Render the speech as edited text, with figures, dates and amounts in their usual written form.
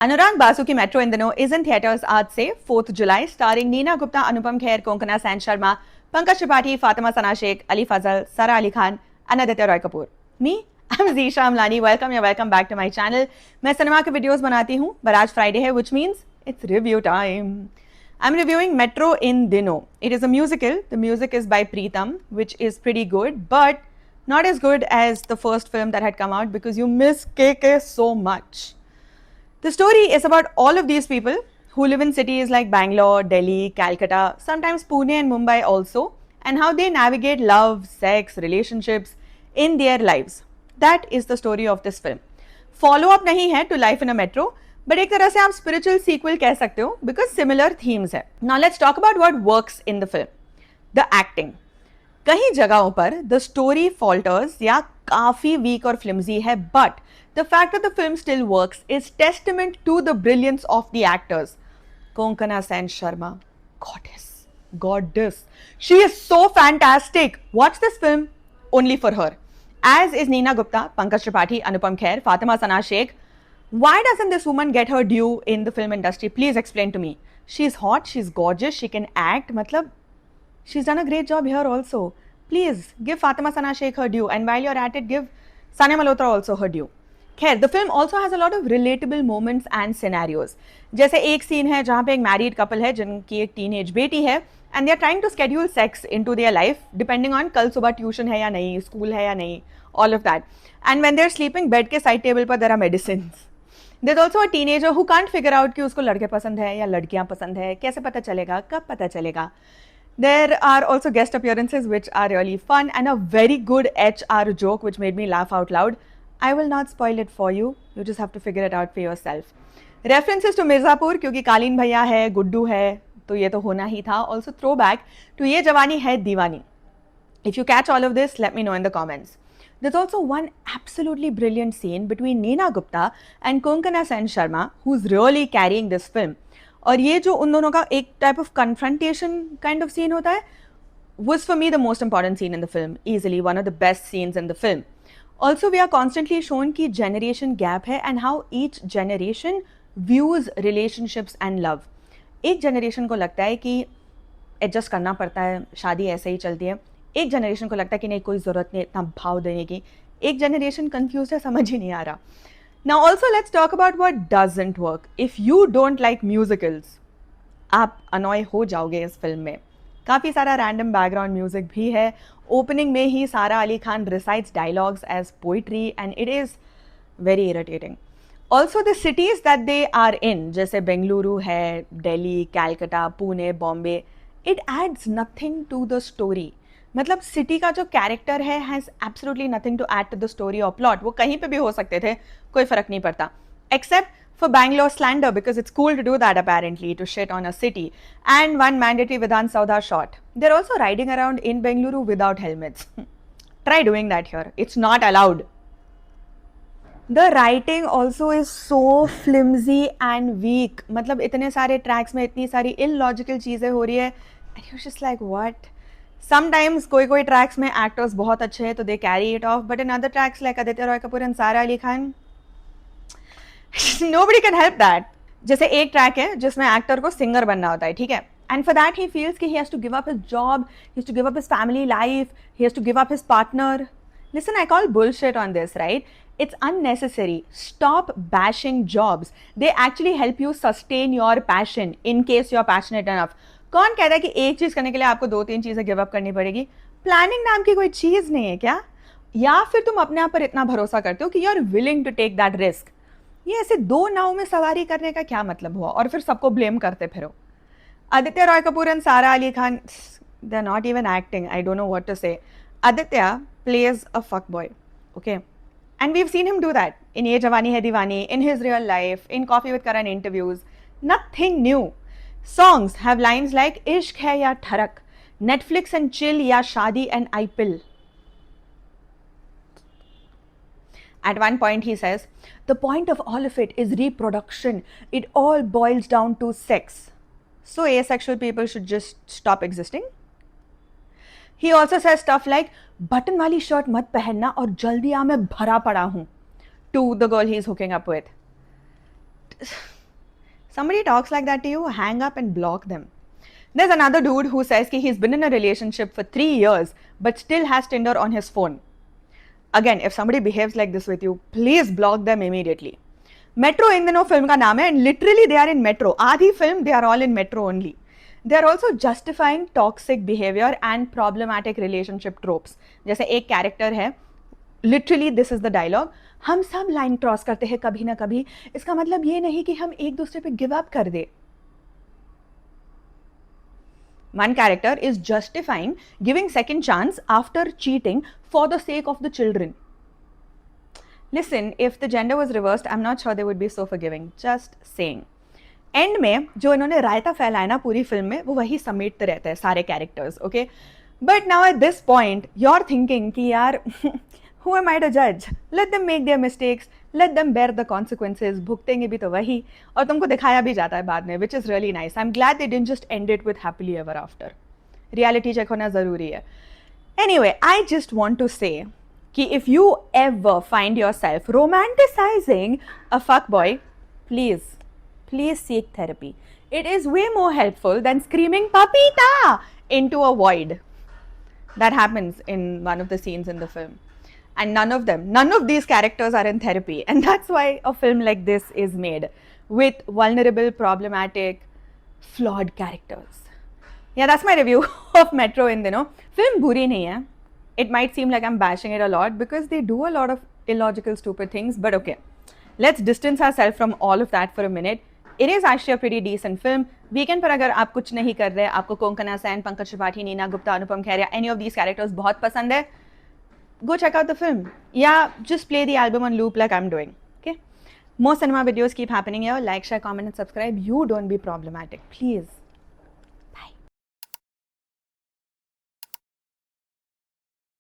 अनुराग बासु की मेट्रो इन दिनों is in theatres आज से 4 जुलाई, starring Neena Gupta, Anupam Kher, Konkona Sen Sharma, Pankaj Tripathi, Fatima Sana Shaikh, Ali Fazal, Sara Ali Khan and Aditya Roy Kapur. Me I am Jisha Amlani. Welcome back to my channel. मैं सिनेमा के वीडियोस बनाती हूँ, पर आज फ्राइडे है, which means it's review time. I'm reviewing Metro in Dino. It is a musical. The music is by Preetham, which is pretty good, but not as good as the first film that had come out because you miss KK so much. The story is about all of these people who live in cities like Bangalore, Delhi, Calcutta, sometimes Pune and Mumbai also, and how they navigate love, sex, relationships in their lives. That is the story of this film. Follow up नहीं है to Life in a Metro, but एक तरह से आप spiritual sequel कह सकते हो because similar themes है. Now let's talk about what works in the film. The acting. कई जगहों पर द स्टोरी फॉल्टर्स या काफी वीक और फ्लिम्जी है, but the fact that the film still works is testament to the brilliance of the actors. Konkona Sen Sharma, goddess, she is so fantastic. Watch this film only for her. As is Neena Gupta, Pankaj Tripathi, Anupam Kher, Fatima Sana Sheikh. Why doesn't this woman get her due in the film industry? Please explain to me. She's hot, she's gorgeous, she can act. Matlab, she's done a great job here also. Please give Fatima Sana Sheikh her due, and while you're at it, give Sania Malhotra also her due. खैर, the film also has a lot of relatable moments and scenarios. जैसे एक scene है जहाँ पे एक married couple है जिनकी एक टीनेज बेटी है, and they are trying to schedule sex into their life depending on कल सुबह ट्यूशन है या नहीं, स्कूल है या नहीं, all of that. And when they're sleeping, bed के साइड टेबल पर there are medicines. There's also a teenager who can't figure out कि उसको लड़के पसंद है या लड़कियां पसंद है, कैसे पता चलेगा, कब पता चलेगा. There are also guest appearances which are really fun and a very good HR joke which made me laugh out loud. I will not spoil it for you. You just have to figure it out for yourself. References to Mirzapur क्योंकि कालीन भैया है, गुड्डू है, तो ये तो होना ही था. Also throwback to ये जवानी है दीवानी. If you catch all of this, let me know in the comments. There's also one absolutely brilliant scene between Neena Gupta and Konkana Sen Sharma, who's really carrying this film. और ये जो उन दोनों का एक type of confrontation kind of scene होता है, was for me the most important scene in the film. Easily one of the best scenes in the film. Also, we are constantly shown कि generation gap है and how each generation views relationships and love. एक generation को लगता है कि adjust करना पड़ता है, शादी ऐसे ही चलती है. एक जनरेशन को लगता है कि नहीं, कोई ज़रूरत नहीं इतना भाव देने की. एक जनरेशन कंफ्यूज है, समझ ही नहीं आ रहा. Now also let's talk about what doesn't work. If you don't like musicals, आप अनॉय हो जाओगे इस फिल्म में. काफ़ी सारा रैंडम बैकग्राउंड म्यूजिक भी है. ओपनिंग में ही Sara Ali Khan recites dialogues as poetry and it is very irritating. Also the cities that they are in, जैसे बेंगलुरु है, Delhi, Calcutta, Pune, Bombay, it adds nothing to the story. मतलब सिटी का जो कैरेक्टर है has absolutely nothing to add to the story और plot. वो कहीं पे भी हो सकते थे, कोई फर्क नहीं पड़ता, except for Bangalore slander because it's cool to do that apparently, to shit on a city. And one mandatory विधान सौदा shot. They're also riding around in Bengaluru without helmets. Try doing that here, it's not allowed. The writing also is so flimsy and weak. मतलब इतने सारे tracks में इतनी सारी illogical चीज़ें हो रही है and you just like what. Sometimes कोई ट्रैक्स में एक्टर्स बहुत अच्छे हैं तो they carry it of, but in other tracks like Aditya Roy Kapur and Sara Ali Khan, nobody can help that. जैसे एक ट्रैक है जिसमें एक्टर को सिंगर बनना होता है, ठीक है, and for that he feels कि he has to give up his job, he has to give up his family life, he has to give up his partner. Listen, I call bullshit on this, right? It's unnecessary. Stop bashing jobs. They actually help you sustain your passion in case you're passionate enough. कौन कहता है कि एक चीज़ करने के लिए आपको 2-3 चीज़ें गिव अप करनी पड़ेगी? प्लानिंग नाम की कोई चीज़ नहीं है क्या? या फिर तुम अपने आप पर इतना भरोसा करते हो कि you are willing to take that risk? ये ऐसे दो नाव में सवारी करने का क्या मतलब हुआ और फिर सबको ब्लेम करते फिरो? Aditya Roy Kapur and Sara Ali Khan, they are not even acting. I don't know what to say. Aditya plays a fuck boy, okay, and we have seen him do that in Yeh Jawaani Hai Deewani, in his real life, in coffee with Karan interviews. Nothing new. Songs have lines like इश्क है या ठरक, Netflix and chill या शादी and I pill. At one point he says, the point of all of it is reproduction. It all boils down to sex. So asexual people should just stop existing. He also says stuff like, button वाली shirt मत पहनना और जल्दी आ मैं भरा पड़ा हूँ, to the girl he is hooking up with. somebody talks like that to you, hang up and block them. There's another dude who says कि he's been in a relationship for 3 years but still has Tinder on his phone. Again, if somebody behaves like this with you, please block them immediately. Metro इन दिनों film का नाम है and literally they are in metro. आधी film they are all in metro only. They are also justifying toxic behavior and problematic relationship tropes. जैसे एक character है, literally this is the dialogue, हम सब लाइन क्रॉस करते हैं कभी ना कभी, इसका मतलब ये नहीं कि हम एक दूसरे पे गिव अप कर दे. One character is justifying giving second chance after cheating for the sake of the children. Listen, if the gender was reversed, I'm not sure they would be so forgiving. Just saying. And में जो इन्होंने रायता फैलाया ना पूरी film में, वो वही समेटते रहते हैं सारे characters, okay. But now at this point you are thinking कि यार who am I to judge? Let them make their mistakes, let them bear the consequences. भुगतेंगे भी तो वही, और तुमको दिखाया भी जाता है बाद में, which is really nice. I'm glad they didn't just end it with happily ever after. Reality check होना ज़रूरी है. Anyway, I just want to say कि if you ever find yourself romanticizing a fuckboy, please seek therapy. It is way more helpful than screaming "Papita" into a void. That happens in one of the scenes in the film. And none of these characters are in therapy. And that's why a film like this is made with vulnerable, problematic, flawed characters. Yeah, that's my review of Metro in दिनों. Film बुरी नहीं है. It might seem like I'm bashing it a lot because they do a lot of illogical, stupid things. But okay, let's distance ourselves from all of that for a minute. It is actually a pretty decent film. Weekend पर अगर आप कुछ नहीं कर रहे, आपको कोंकणा सेन, पंकज त्रिपाठी, नीना गुप्ता, अनुपम खेर या any of these characters बहुत पसंद है, go check out the film. Yeah, just play the album on loop like I'm doing. Okay? More cinema videos keep happening here. Like, share, comment and subscribe. You don't be problematic. Please.